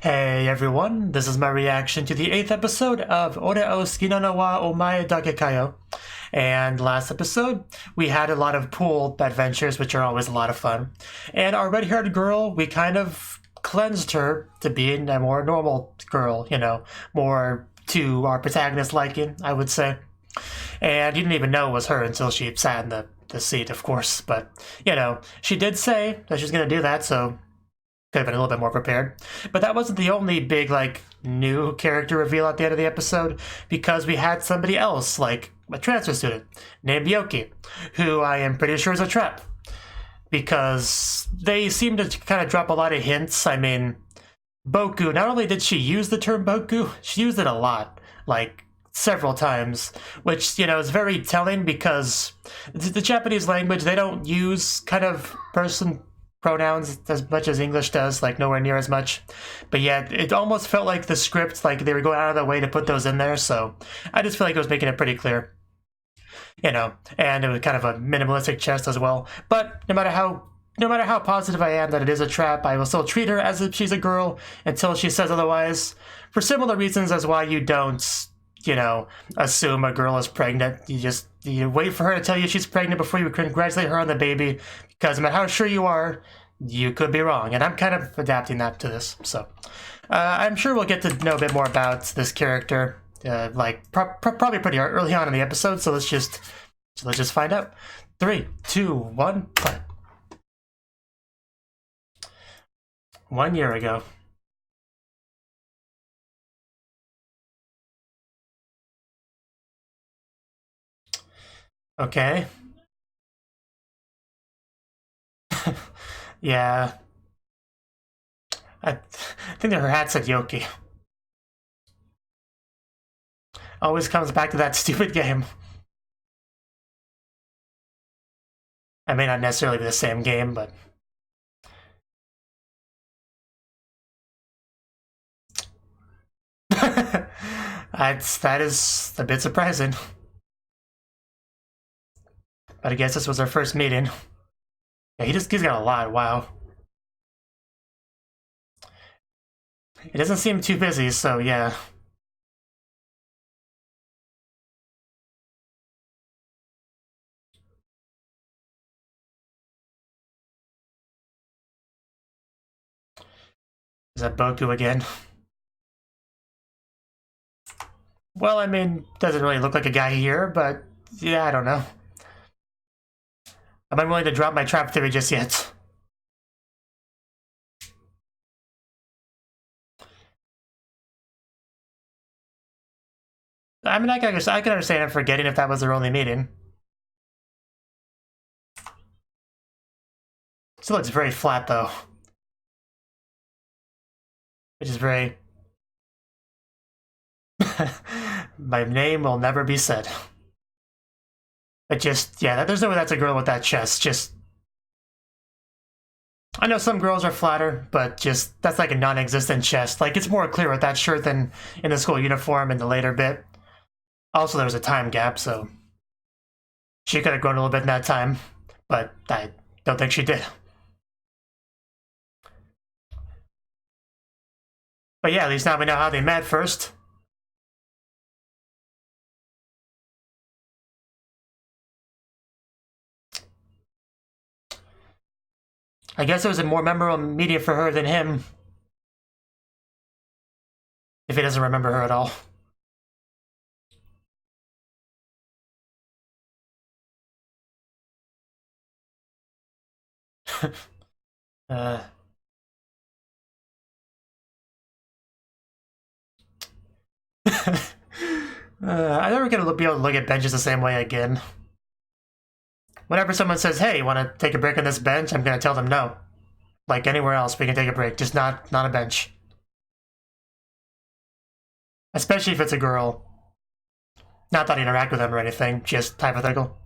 Hey everyone, this is my reaction to the 8th episode of ORESUKI no wa Omae dake. And last episode, we had a lot of pool adventures, which are always a lot of fun. And our red-haired girl, we kind of cleansed her to being a more normal girl, you know, more to our protagonist liking, I would say. And you didn't even know it was her until she sat in the seat, of course. But, you know, she did say that she was going to do that, so could have been a little bit more prepared. But that wasn't the only big, like, new character reveal at the end of the episode, because we had somebody else, like a transfer student, named Yoki, who I am pretty sure is a trap. Because they seem to kind of drop a lot of hints. I mean, Boku, not only did she use the term Boku, she used it a lot, like, several times, which, you know, is very telling because the Japanese language, they don't use kind of person pronouns as much as English does, like nowhere near as much. But yet, it almost felt like the script, like they were going out of their way to put those in there, so I just feel like it was making it pretty clear. You know, and it was kind of a minimalistic chest as well. But no matter how positive I am that it is a trap, I will still treat her as if she's a girl until she says otherwise, for similar reasons as why you don't, you know, assume a girl is pregnant. You wait for her to tell you she's pregnant before you congratulate her on the baby, because no matter how sure you are, you could be wrong. And I'm kind of adapting that to this. So I'm sure we'll get to know a bit more about this character, probably pretty early on in the episode. So let's just find out. 3, 2, 1, play. 1 year ago. Okay. Yeah. I think that her hat said Yoki. Always comes back to that stupid game. I may not necessarily be the same game, but that is a bit surprising. But I guess this was our first meeting. Yeah, he's got a lot, wow. He doesn't seem too busy, so yeah. Is that Boku again? Well, I mean, doesn't really look like a guy here, but yeah, I don't know. I'm unwilling to drop my trap theory just yet. I mean, I can understand him forgetting if that was their only meeting. Still looks very flat, though. Which is very... My name will never be said. But just, yeah, there's no way that's a girl with that chest. Just... I know some girls are flatter, but just, that's like a non-existent chest. Like, it's more clear with that shirt than in the school uniform in the later bit. Also, there was a time gap, so she could have grown a little bit in that time, but I don't think she did. But yeah, at least now we know how they met first. I guess it was a more memorable meeting for her than him. If he doesn't remember her at all. I'm never gonna be able to look at benches the same way again. Whenever someone says, hey, you wanna take a break on this bench? I'm gonna tell them no. Like anywhere else, we can take a break, just not a bench. Especially if it's a girl. Not that I interact with them or anything, just hypothetical.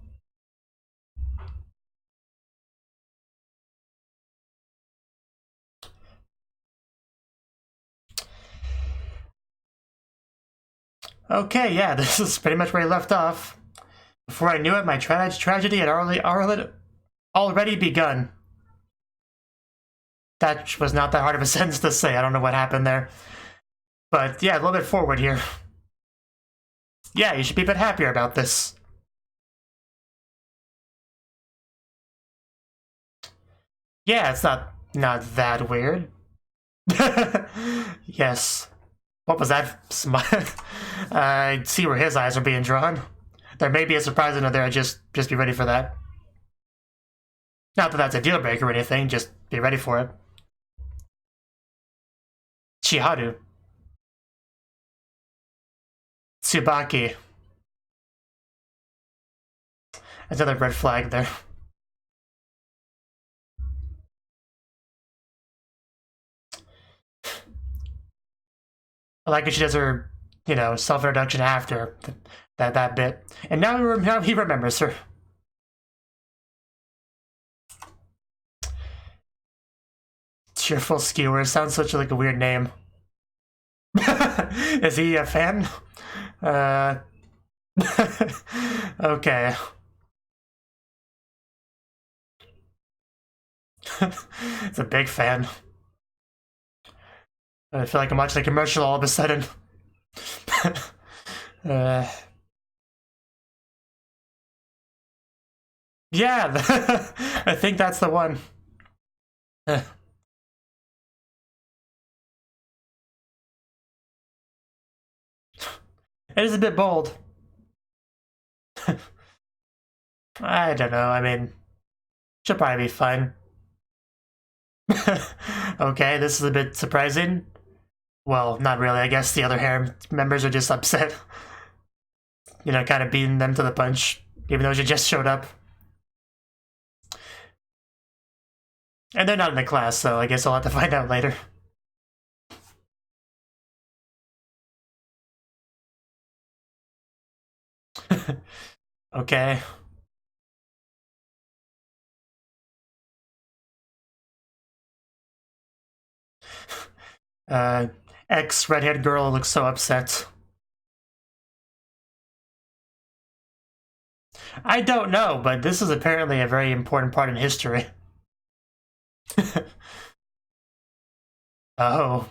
Okay, yeah, this is pretty much where I left off. Before I knew it, my tragedy had already begun. That was not that hard of a sentence to say. I don't know what happened there. But yeah, a little bit forward here. Yeah, you should be a bit happier about this. Yeah, it's not that weird. Yes. What was that smile? I see where his eyes are being drawn. There may be a surprise in there, just be ready for that. Not that that's a deal breaker or anything, just be ready for it. Chiharu. Tsubaki. Another red flag there. I like that she does her, you know, self-introduction after that bit. And now he remembers her. Cheerful Skewer sounds such like a weird name. Is he a fan? Okay. It's a big fan. I feel like I'm watching a commercial all of a sudden. Yeah, I think that's the one. It is a bit bold. I don't know, I mean, she'll probably be fine. Okay, this is a bit surprising. Well, not really. I guess the other harem members are just upset. You know, kind of beating them to the punch, even though she just showed up. And they're not in the class, so I guess I'll have to find out later. Okay. Ex-redhead girl looks so upset. I don't know, but this is apparently a very important part in history. Oh,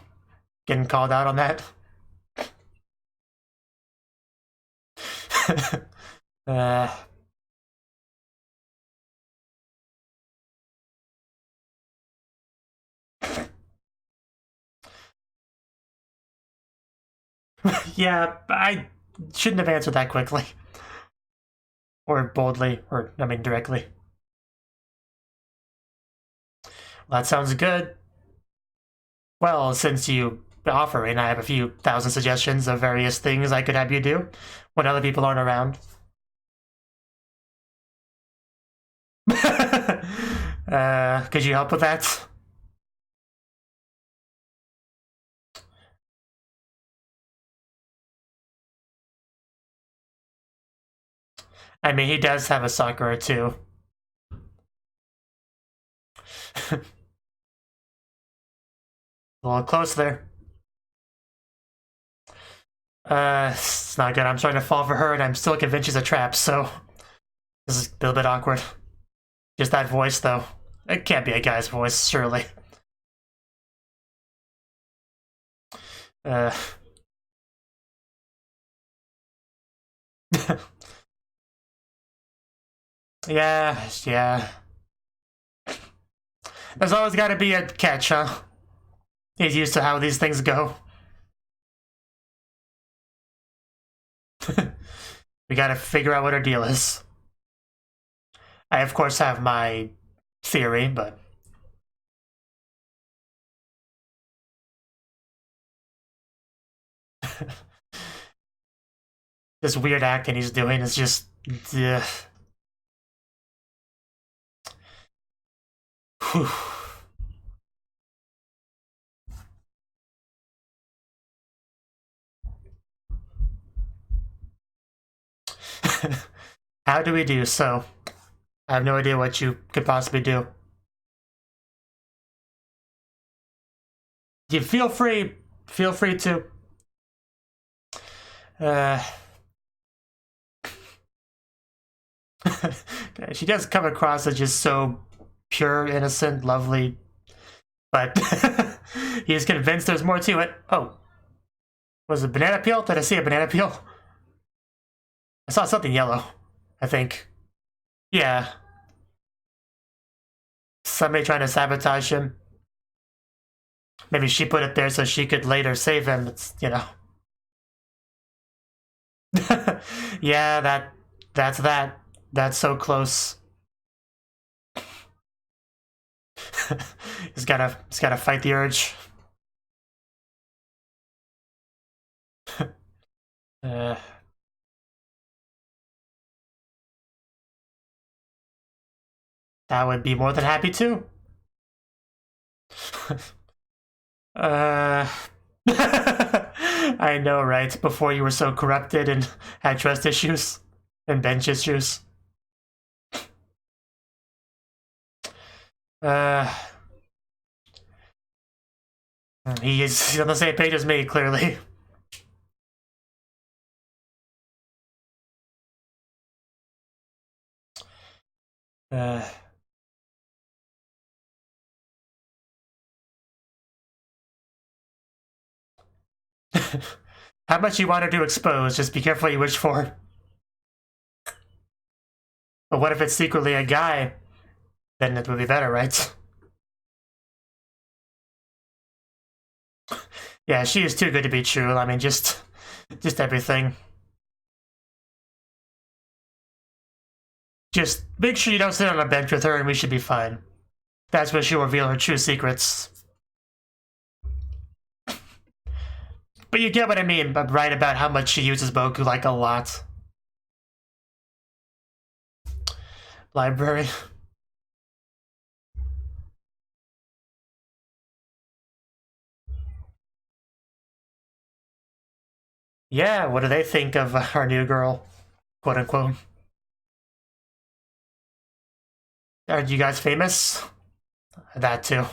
getting called out on that? Yeah, I shouldn't have answered that quickly. Or boldly, or, I mean, directly. Well, that sounds good. Well, since you offering, I have a few thousand suggestions of various things I could have you do when other people aren't around. Could you help with that? I mean, he does have a Sakura too. A little close there. It's not good. I'm trying to fall for her, and I'm still convinced she's a trap, so this is a little bit awkward. Just that voice, though. It can't be a guy's voice, surely. Yeah. There's always got to be a catch, huh? He's used to how these things go. We gotta figure out what her deal is. I, of course, have my theory, but... this weird acting he's doing is just... Ugh. How do we do so? I have no idea what you could possibly do. You feel free to. She does come across as just so pure, innocent, lovely. But he's convinced there's more to it. Oh. Was it banana peel? Did I see a banana peel? I saw something yellow, I think. Yeah. Somebody trying to sabotage him. Maybe she put it there so she could later save him. It's, you know. Yeah, that's that. That's so close. he's gotta fight the urge. That would be more than happy too. I know, right? Before you were so corrupted and had trust issues and bench issues. He's on the same page as me, clearly. How much you want her to expose? Just be careful what you wish for. But what if it's secretly a guy? Then it would be better, right? Yeah, she is too good to be true. I mean, just everything. Just make sure you don't sit on a bench with her and we should be fine. That's when she'll reveal her true secrets. But you get what I mean, but right about how much she uses Boku, like, a lot. Library. Yeah, what do they think of our new girl? Quote unquote. Are you guys famous? That too.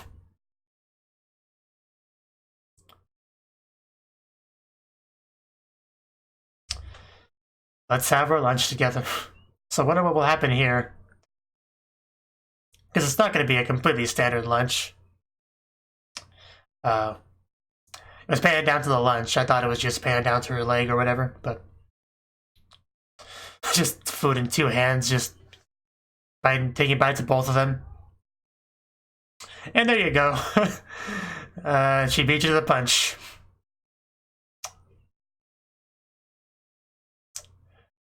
Let's have our lunch together. So what will happen here? Because it's not going to be a completely standard lunch. It was panned down to the lunch. I thought it was just panned down to her leg or whatever, but just food in two hands, just taking bites of both of them. And there you go. She beat you to the punch.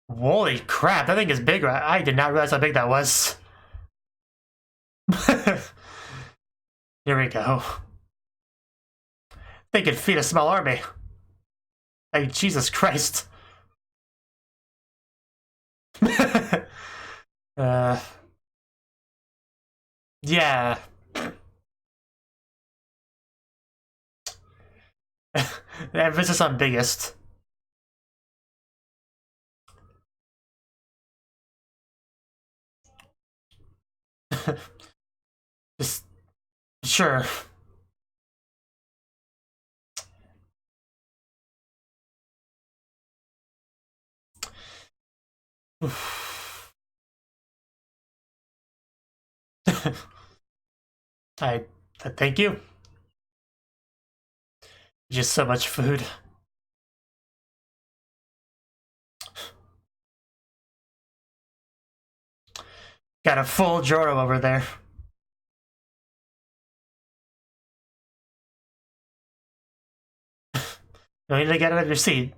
Holy crap, that thing is big. I did not realize how big that was. Here we go. They could feed a small army. Like, Jesus Christ. Yeah. The emphasis on biggest. Just sure. I thank you. Just so much food. Got a full Joro over there. You need to get out of your seat.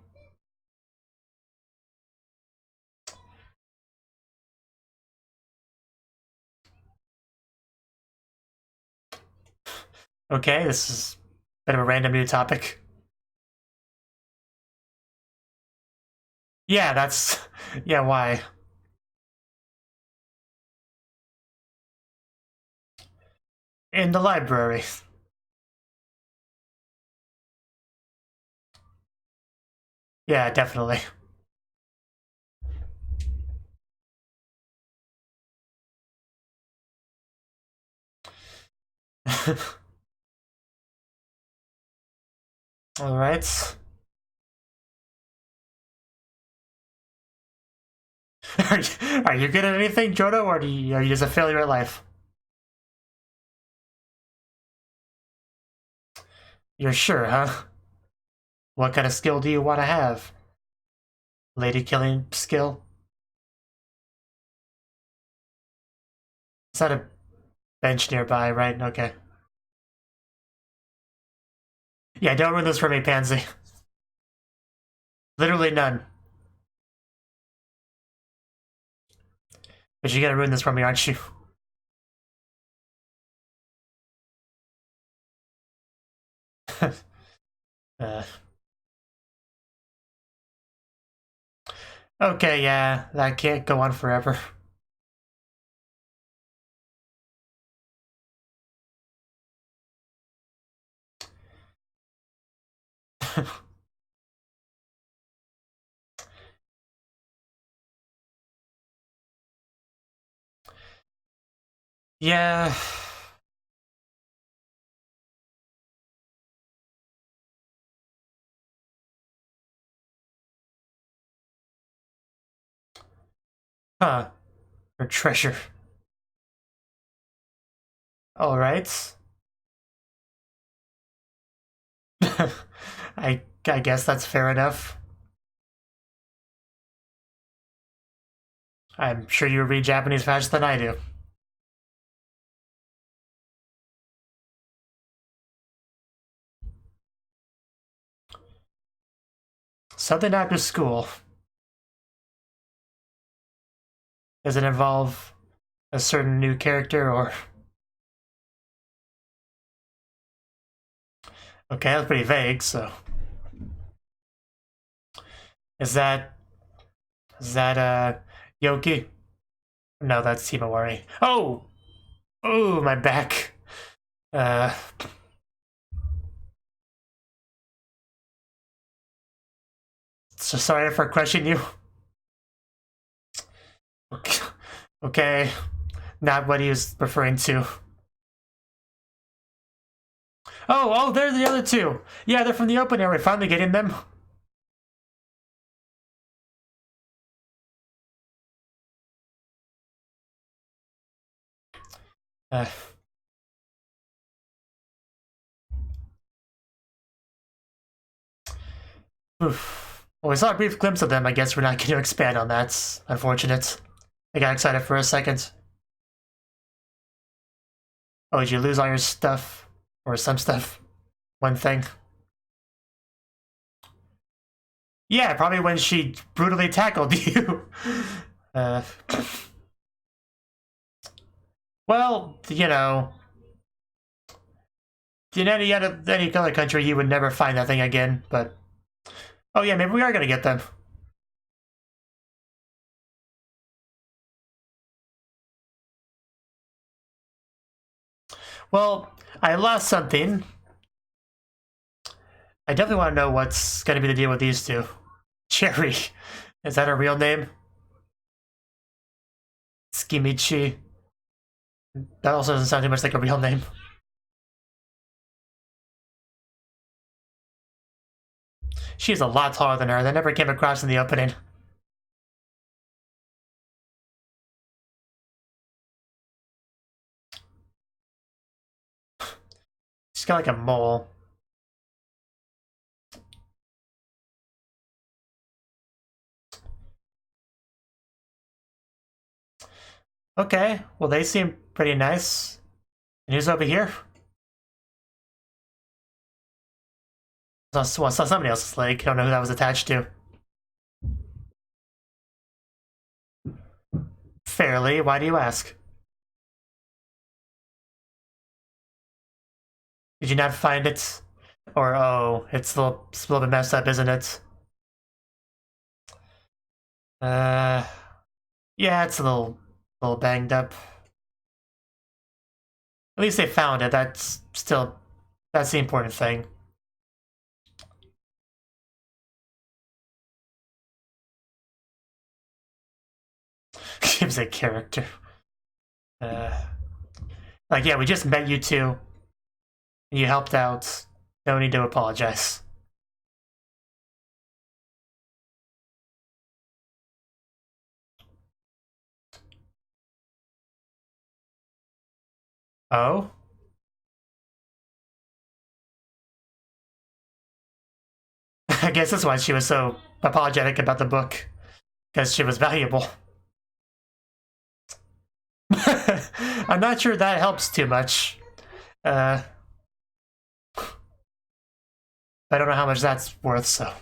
Okay, this is a bit of a random new topic. Yeah, that's... Yeah, why? In the library. Yeah, definitely. All right. Are you good at anything, Jodo, or are you just a failure at life? You're sure, huh? What kind of skill do you want to have? Lady killing skill? Is that a bench nearby, right? Okay. Yeah, don't ruin this for me, Pansy. Literally none. But you're gonna ruin this for me, aren't you? uh, okay, yeah, that can't go on forever. Yeah. Huh. Her treasure. Alright. I guess that's fair enough. I'm sure you read Japanese faster than I do. Something after school. Does it involve a certain new character or... Okay, that's pretty vague, so... Is that Yoki? No, that's Himawari. Oh! Oh, my back. Uh... So sorry for questioning you. Okay. Okay. Not what he was referring to. Oh, they're the other two. Yeah, they're from the open area. Finally getting them. Uh, oof. Well, we saw a brief glimpse of them. I guess we're not going to expand on that. It's unfortunate. I got excited for a second. Oh, did you lose all your stuff? Or some stuff? One thing? Yeah, probably when she brutally tackled you. uh, well, you know, in any other country, you would never find that thing again. But oh yeah, maybe we are gonna get them. Well, I lost something. I definitely want to know what's gonna be the deal with these two. Cherry, is that a real name? Skimichi. That also doesn't sound too much like a real name. She's a lot taller than her. That never came across in the opening. She's got like a mole. Okay, well they seem pretty nice. And who's over here? Saw somebody else's leg. Don't know who that was attached to. Fairly. Why do you ask? Did you not find it? Or, oh, it's a little bit messed up, isn't it? Uh, yeah, it's a little banged up. At least they found it. That's the important thing. Gives a character. Like, yeah, we just met you two. You helped out. No need to apologize. Oh? I guess that's why she was so apologetic about the book. Because she was valuable. I'm not sure that helps too much. I don't know how much that's worth, so.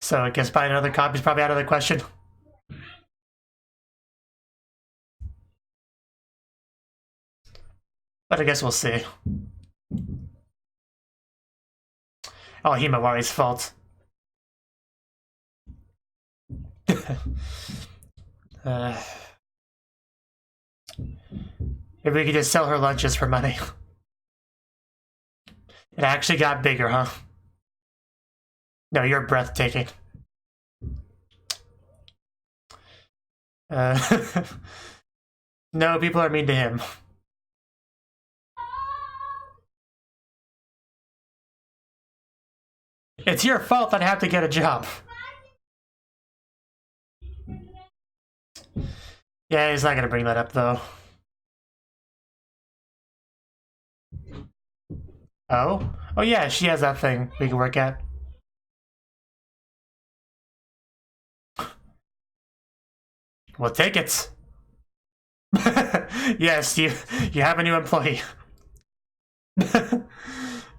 So I guess buying another copy is probably out of the question. But I guess we'll see. Oh, Himawari's fault. Maybe we could just sell her lunches for money. It actually got bigger, huh? No, you're breathtaking. No, people are mean to him. It's your fault that I have to get a job. Yeah, he's not gonna bring that up, though. Oh? Oh yeah, she has that thing we can work at. Well, take it. Yes, you have a new employee.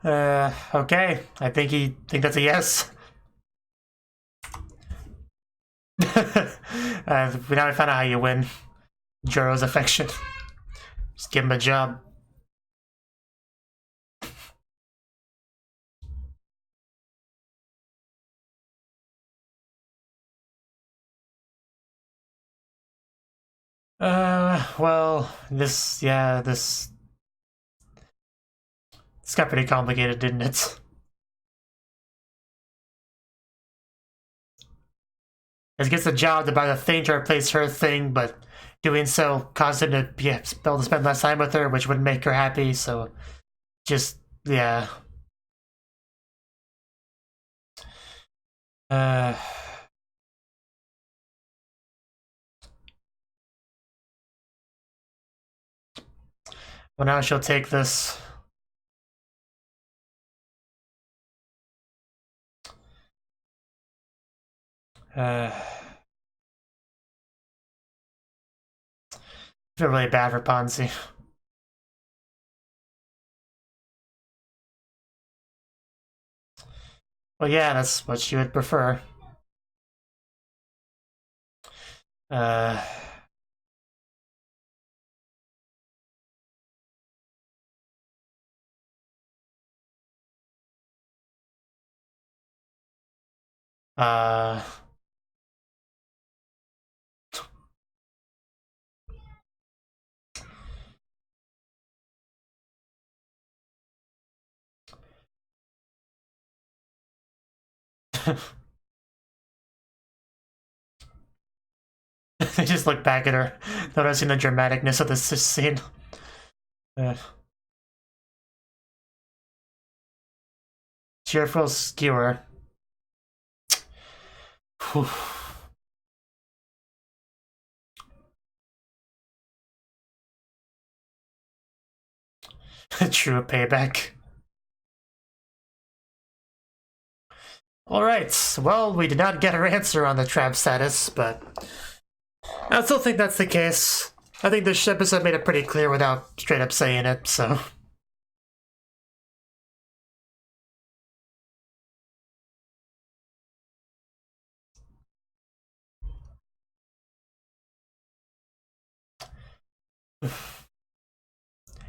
Okay. I think that's a yes. Now we found out how you win Juro's affection. Just give him a job. Well, this got pretty complicated, didn't it? It gets a job to buy the thing to replace her thing, but doing so caused him to be able to spend less time with her, which wouldn't make her happy, so just, yeah. Well, now she'll take this. Feel really bad for Pansy. Well, yeah, that's what she would prefer. They just look back at her, noticing the dramaticness of this scene. Cheerful skewer. True payback. Alright, well, we did not get her answer on the trap status, but I still think that's the case. I think this episode made it pretty clear without straight up saying it, so.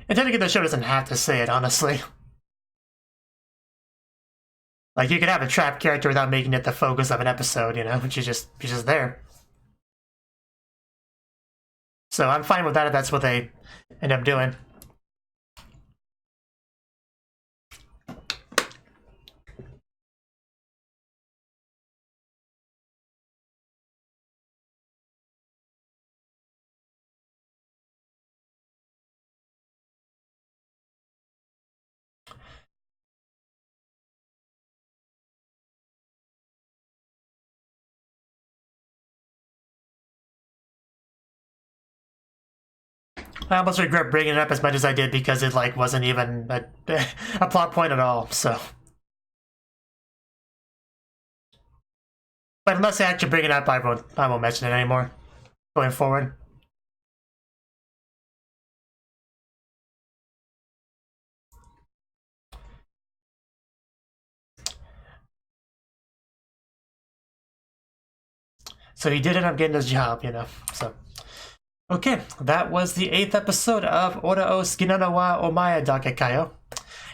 And technically the show doesn't have to say it, honestly. Like, you could have a trap character without making it the focus of an episode, you know? She's just there. So I'm fine with that if that's what they end up doing. I almost regret bringing it up as much as I did because it like wasn't even a plot point at all. So But unless they actually bring it up, I won't mention it anymore going forward. So he did end up getting his job, you know. So okay, that was the 8th episode of ORESUKI no wa Omae dake kayo.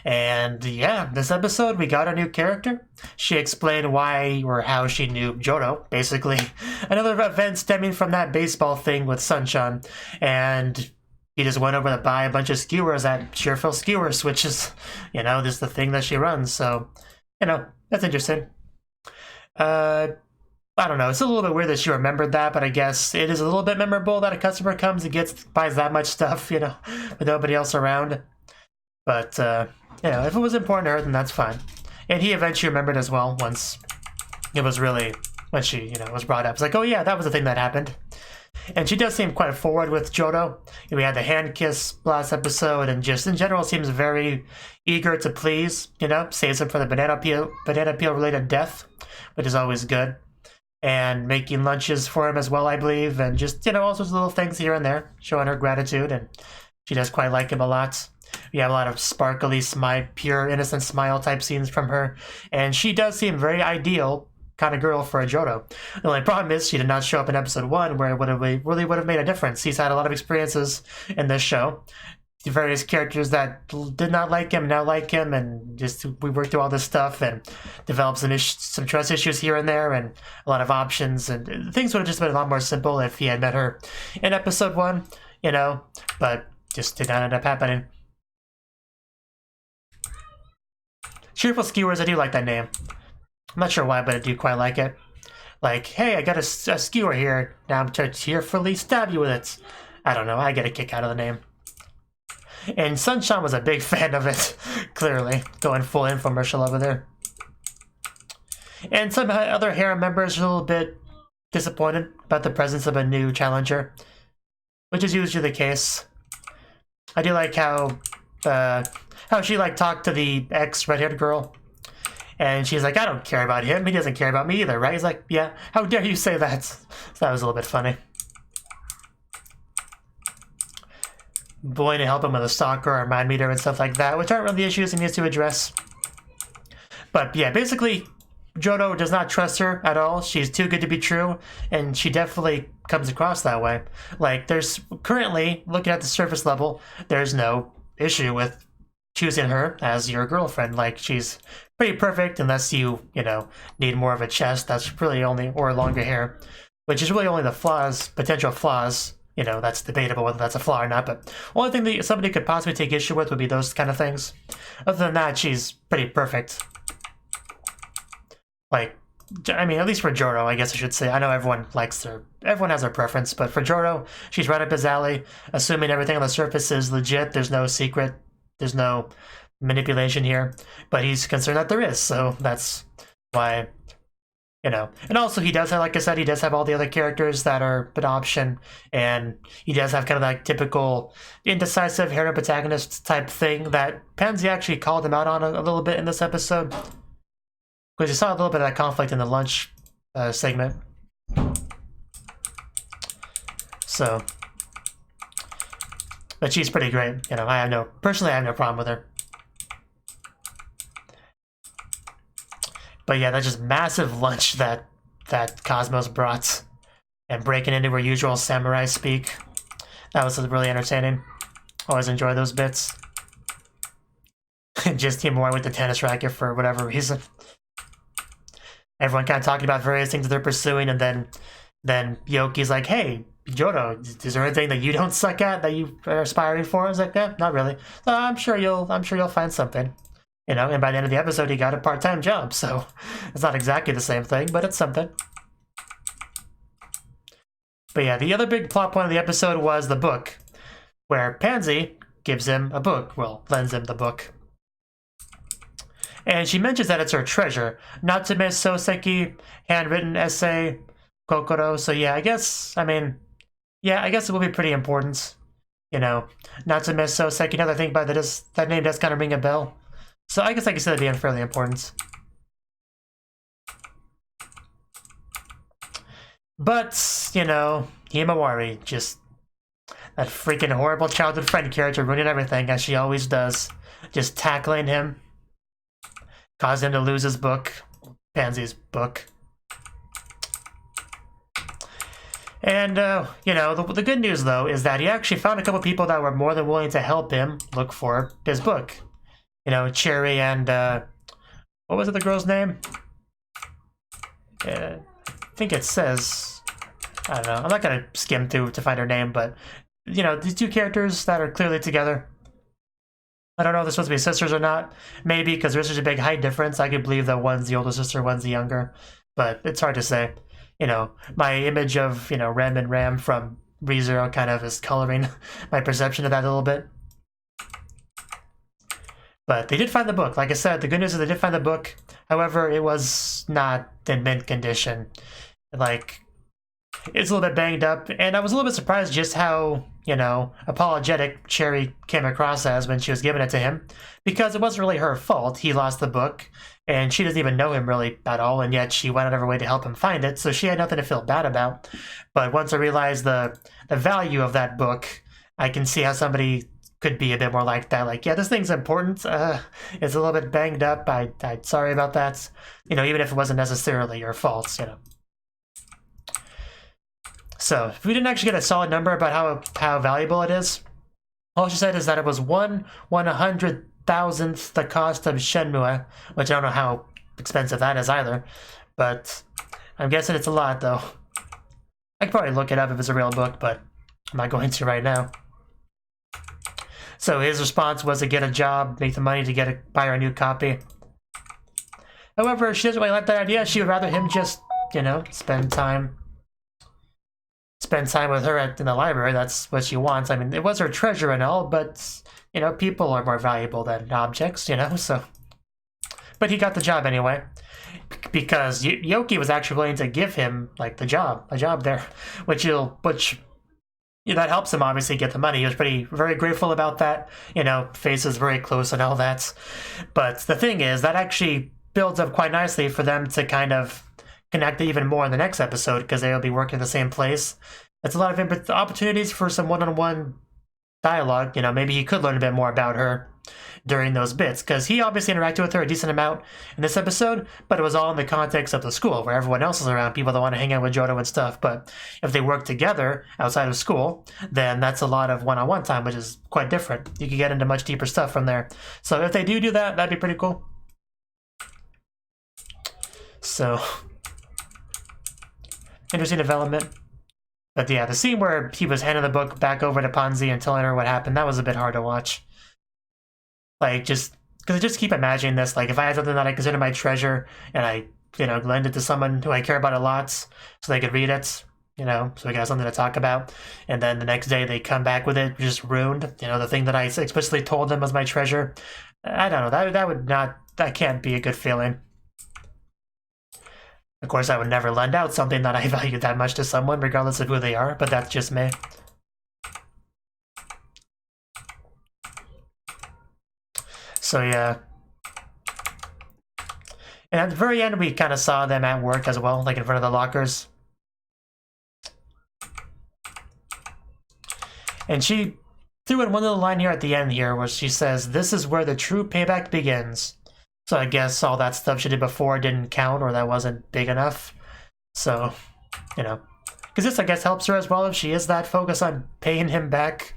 And yeah, this episode we got a new character. She explained why or how she knew Jodo, basically. Another event stemming from that baseball thing with Sunshine. And he just went over to buy a bunch of skewers at Cheerful Skewers, which is, you know, this is the thing that she runs. So, you know, that's interesting. I don't know, it's a little bit weird that she remembered that, but I guess it is a little bit memorable that a customer comes and buys that much stuff, you know, with nobody else around. But, you know, if it was important to her, then that's fine. And he eventually remembered as well once it was really, when she, you know, was brought up. It's like, oh yeah, that was the thing that happened. And she does seem quite forward with Jodo. We had the hand kiss last episode, and just in general seems very eager to please, you know, saves him for the banana peel related death, which is always good. And making lunches for him as well, I believe, and just, you know, all sorts of little things here and there, showing her gratitude, and she does quite like him a lot. We have a lot of sparkly, pure, innocent smile type scenes from her, and she does seem very ideal kind of girl for a Jodo. The only problem is she did not show up in episode 1, where it really would have made a difference. He's had a lot of experiences in this show. The various characters that did not like him now like him, and just we worked through all this stuff and developed some trust issues here and there, and a lot of options, and things would have just been a lot more simple if he had met her in episode 1, you know, but just did not end up happening. Cheerful Skewers, I do like that name. I'm not sure why, but I do quite like it. Like, hey, I got a skewer here, now I'm to cheerfully stab you with it. I don't know, I get a kick out of the name. And Sunshine was a big fan of it, clearly. Going full infomercial over there. And some other harem members are a little bit disappointed about the presence of a new challenger, which is usually the case. I do like how she like talked to the ex-red-haired girl, and she's like, I don't care about him, he doesn't care about me either, right? He's like, yeah, how dare you say that? So that was a little bit funny. Going to help him with a stalker or mind meter and stuff like that, which aren't really issues he needs to address. But yeah, basically, Jodo does not trust her at all. She's too good to be true, and she definitely comes across that way. Like, there's currently, looking at the surface level, there's no issue with choosing her as your girlfriend. Like, she's pretty perfect unless you know, need more of a chest. That's really only, or longer hair, which is really only the flaws, potential flaws. You know, that's debatable whether that's a flaw or not, but only thing that somebody could possibly take issue with would be those kind of things. Other than that, she's pretty perfect. Like, I mean, at least for Jodo, I guess I should say. I know everyone likes her. Everyone has their preference, but for Jodo, she's right up his alley. Assuming everything on the surface is legit, there's no secret, there's no manipulation here. But he's concerned that there is, so that's why, you know. And also, he does have, like I said, he does have all the other characters that are an option, and he does have kind of that typical indecisive hero protagonist type thing that Pansy actually called him out on a little bit in this episode. Because you saw a little bit of that conflict in the lunch segment. So, but she's pretty great. You know, personally I have no problem with her. But yeah, that's just massive lunch that Cosmos brought, and breaking into her usual samurai speak. That was really entertaining. Always enjoy those bits. Just him more with the tennis racket for whatever reason. Everyone kind of talking about various things that they're pursuing, and then Yoki's like, hey, Jodo, is there anything that you don't suck at that you are aspiring for? I was like, yeah, not really. I'm sure you'll find something. You know, and by the end of the episode, he got a part-time job, so it's not exactly the same thing, but it's something. But yeah, the other big plot point of the episode was the book, where Pansy gives him a book, well, lends him the book. And she mentions that it's her treasure, not to miss Soseki, handwritten essay, Kokoro. So yeah, I guess it will be pretty important. You know, not to miss Soseki. Now that I think about it, that name does kind of ring a bell. So I guess I consider it being fairly important. But, you know, Himawari, just that freaking horrible childhood friend character ruining everything, as she always does. Just tackling him. Caused him to lose his book. Pansy's book. And, you know, the good news, though, is that he actually found a couple people that were more than willing to help him look for his book. You know, Cherry and, what was it, the girl's name? I think it says, I don't know, I'm not gonna skim through to find her name, but, you know, these two characters that are clearly together. I don't know if they're supposed to be sisters or not. Maybe, because there's such a big height difference. I could believe that one's the older sister, one's the younger. But it's hard to say. You know, my image of, you know, Rem and Ram from ReZero kind of is coloring my perception of that a little bit. But they did find the book. Like I said, the good news is they did find the book. However, it was not in mint condition. Like, it's a little bit banged up, and I was a little bit surprised just how, you know, apologetic Cherry came across as when she was giving it to him, because it wasn't really her fault. He lost the book, and she doesn't even know him really at all, and yet she went out of her way to help him find it, so she had nothing to feel bad about. But once I realized the value of that book, I can see how somebody could be a bit more like that. Like, yeah, this thing's important. It's a little bit banged up. I'm sorry about that. You know, even if it wasn't necessarily your fault, you know. So, we didn't actually get a solid number about how valuable it is. All she said is that it was 1/100,000th the cost of Shenmue, which I don't know how expensive that is either. But I'm guessing it's a lot, though. I could probably look it up if it's a real book, but I'm not going to right now. So his response was to get a job, make the money to buy her a new copy. However, she doesn't really like that idea. She would rather him just, you know, spend time with her in the library. That's what she wants. I mean, it was her treasure and all, but, you know, people are more valuable than objects, you know, so. But he got the job anyway, because Yoki was actually willing to give him, like, a job there, which that helps him obviously get the money. He was very grateful about that. You know, faces very close and all that. But the thing is, that actually builds up quite nicely for them to kind of connect even more in the next episode, because they'll be working in the same place. It's a lot of opportunities for some one-on-one dialogue. You know, maybe he could learn a bit more about her during those bits, because he obviously interacted with her a decent amount in this episode, but it was all in the context of the school, where everyone else is around, people that want to hang out with Jodo and stuff. But if they work together outside of school, then that's a lot of one-on-one time, which is quite different. You can get into much deeper stuff from there. So if they do that, that'd be pretty cool. So, interesting development. But yeah, the scene where he was handing the book back over to Pansy and telling her what happened, that was a bit hard to watch. Like, just, because I just keep imagining this, like, if I had something that I consider my treasure, and I, you know, lend it to someone who I care about a lot, so they could read it, you know, so we got something to talk about, and then the next day they come back with it just ruined, you know, the thing that I explicitly told them was my treasure. I don't know, that can't be a good feeling. Of course, I would never lend out something that I value that much to someone, regardless of who they are, but that's just me. So yeah. And at the very end, we kind of saw them at work as well, like in front of the lockers. And she threw in one little line here at the end here, where she says, "This is where the true payback begins." So I guess all that stuff she did before didn't count, or that wasn't big enough. So, you know. Because this, I guess, helps her as well if she is that focused on paying him back.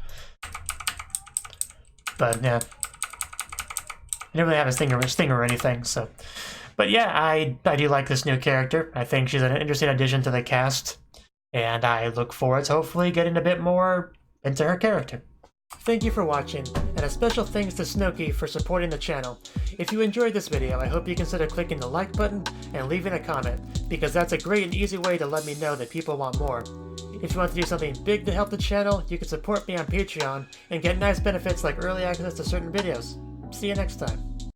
But, yeah. I didn't really have a stinger or anything, so. But yeah, I do like this new character. I think she's an interesting addition to the cast. And I look forward to hopefully getting a bit more into her character. Thank you for watching, and a special thanks to Cnouki for supporting the channel. If you enjoyed this video, I hope you consider clicking the like button and leaving a comment, because that's a great and easy way to let me know that people want more. If you want to do something big to help the channel, you can support me on Patreon and get nice benefits like early access to certain videos. See you next time.